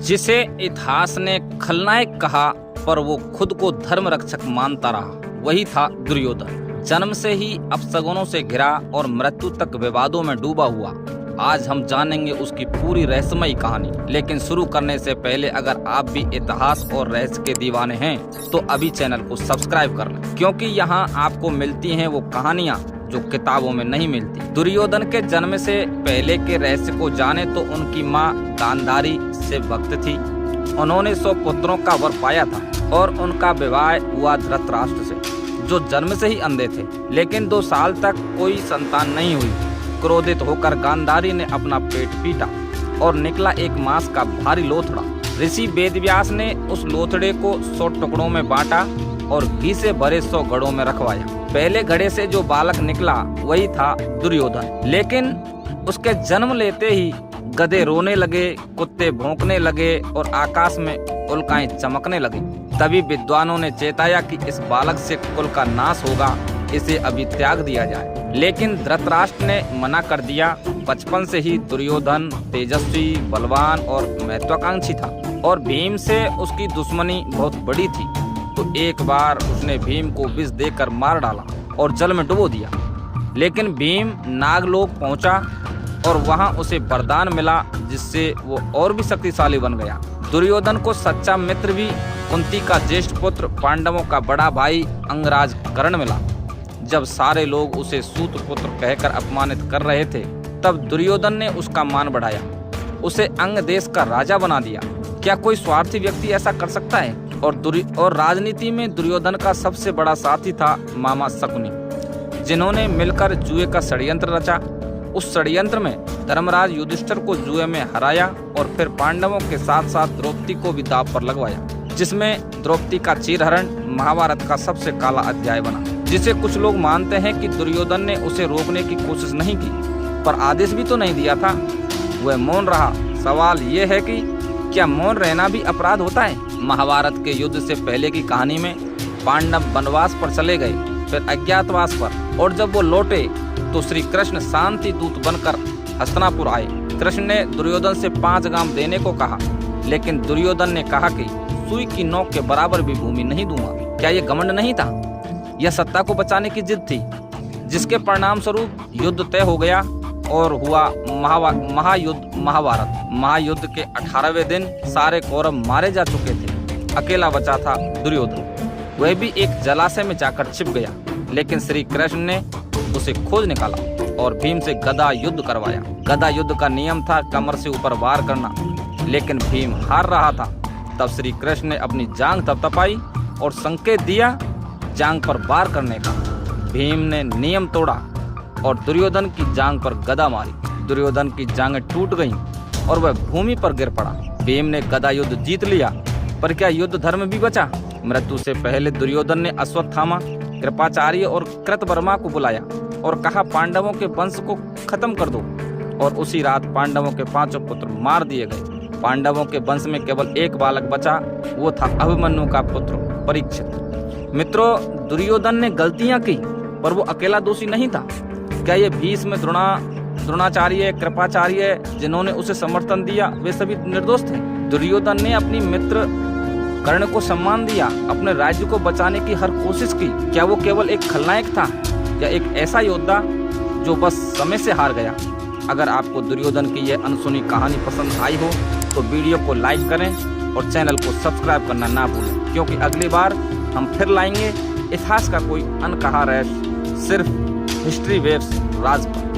जिसे इतिहास ने खलनायक कहा पर वो खुद को धर्म रक्षक मानता रहा, वही था दुर्योधन। जन्म से ही अपशगुनों से घिरा और मृत्यु तक विवादों में डूबा हुआ। आज हम जानेंगे उसकी पूरी रहस्यमयी कहानी। लेकिन शुरू करने से पहले अगर आप भी इतिहास और रहस्य के दीवाने हैं तो अभी चैनल को सब्सक्राइब कर लें, क्योंकि यहाँ आपको मिलती हैं वो कहानियाँ जो किताबों में नहीं मिलती। दुर्योधन के जन्म से पहले के रहस्य को जाने तो उनकी माँ गांधारी से भक्त थी। उन्होंने 100 पुत्रों का वर पाया था और उनका विवाह हुआ धृतराष्ट्र से, जो जन्म से ही अंधे थे। लेकिन 2 साल तक कोई संतान नहीं हुई। क्रोधित होकर गांधारी ने अपना पेट पीटा और निकला एक मांस का भारी लोथड़ा। ऋषि वेदव्यास ने उस लोथड़े को 100 टुकड़ों में बांटा और घी से भरे 100 घड़ों में रखवाया। पहले घड़े से जो बालक निकला वही था दुर्योधन। लेकिन उसके जन्म लेते ही गधे रोने लगे, कुत्ते भौंकने लगे और आकाश में उल्काएं चमकने लगी। तभी विद्वानों ने चेताया कि इस बालक से कुल का नाश होगा, इसे अभी त्याग दिया जाए। लेकिन धृतराष्ट्र ने मना कर दिया। बचपन से ही दुर्योधन तेजस्वी, बलवान और महत्वाकांक्षी था और भीम से उसकी दुश्मनी बहुत बड़ी थी। तो एक बार उसने भीम को विष देकर मार डाला और जल में डुबो दिया। लेकिन भीम नागलोक पहुंचा और वहां उसे वरदान मिला, जिससे वो और भी शक्तिशाली बन गया। दुर्योधन को सच्चा मित्र भी कुंती का ज्येष्ठ पुत्र, पांडवों का बड़ा भाई अंगराज कर्ण मिला। जब सारे लोग उसे सूत पुत्र कहकर अपमानित कर रहे थे, तब दुर्योधन ने उसका मान बढ़ाया, उसे अंग देश का राजा बना दिया। क्या कोई स्वार्थी व्यक्ति ऐसा कर सकता है? और राजनीति में दुर्योधन का सबसे बड़ा साथी था मामा शकुनी, जिन्होंने मिलकर जुए का षड्यंत्र रचा। उस षड्यंत्र में धर्मराज युधिष्ठिर को जुए में हराया और फिर पांडवों के साथ साथ द्रौपदी को भी दांव पर लगवाया, जिसमें द्रौपदी का चीरहरण महाभारत का सबसे काला अध्याय बना। जिसे कुछ लोग मानते हैं कि दुर्योधन ने उसे रोकने की कोशिश नहीं की, पर आदेश भी तो नहीं दिया था, वह मौन रहा। सवाल ये है कि क्या मौन रहना भी अपराध होता है? महाभारत के युद्ध से पहले की कहानी में पांडव वनवास पर चले गए, फिर अज्ञातवास पर, और जब वो लौटे तो श्री कृष्ण शांति दूत बनकर हस्तिनापुर आए। कृष्ण ने दुर्योधन से 5 गांव देने को कहा, लेकिन दुर्योधन ने कहा कि सुई की नोक के बराबर भी भूमि नहीं दूंगा। क्या ये घमंड नहीं था? यह सत्ता को बचाने की जिद थी, जिसके परिणाम स्वरूप युद्ध तय हो गया और हुआ महायुद्ध महाभारत। महायुद्ध के 18वें दिन सारे कौरव मारे जा चुके थे। अकेला बचा था दुर्योधन। वह भी एक जलाशय में जाकर छिप गया। लेकिन श्री कृष्ण ने उसे खोज निकाला और भीम से गदा युद्ध करवाया। गदा युद्ध का नियम था कमर से ऊपर वार करना, लेकिन भीम हार रहा था। तब श्री कृष्ण ने अपनी जांघ थपथपाई और संकेत दिया जांघ पर वार करने का। भीम ने नियम तोड़ा और दुर्योधन की जांघ पर गदा मारी। दुर्योधन की जांघें टूट गईं और वह भूमि पर गिर पड़ा। भीम ने गदा युद्ध जीत लिया, पर क्या युद्ध धर्म भी बचा? मृत्यु से पहले दुर्योधन ने अश्वत्थामा, कृपाचार्य और कृतवर्मा को बुलाया और कहा पांडवों के वंश को खत्म कर दो। और उसी रात पांडवों के 5 पुत्र मार दिए गए। पांडवों के वंश में केवल एक बालक बचा, वो था अभिमन्यु का पुत्र परीक्षित। मित्रों, दुर्योधन ने गलतियां की, पर वो अकेला दोषी नहीं था। क्या ये भीष्म, द्रोणाचार्य, कृपाचार्य जिन्होंने उसे समर्थन दिया, वे सभी निर्दोष थे? दुर्योधन ने अपनी मित्र कर्ण को सम्मान दिया, अपने राज्य को बचाने की हर कोशिश की। क्या वो केवल एक खलनायक था या एक ऐसा योद्धा जो बस समय से हार गया? अगर आपको दुर्योधन की यह अनसुनी कहानी पसंद आई हो तो वीडियो को लाइक करें और चैनल को सब्सक्राइब करना ना भूलें, क्योंकि अगली बार हम फिर लाएंगे इतिहास का कोई अनकहा रहस्य, सिर्फ हिस्ट्री वेव्स राज पर।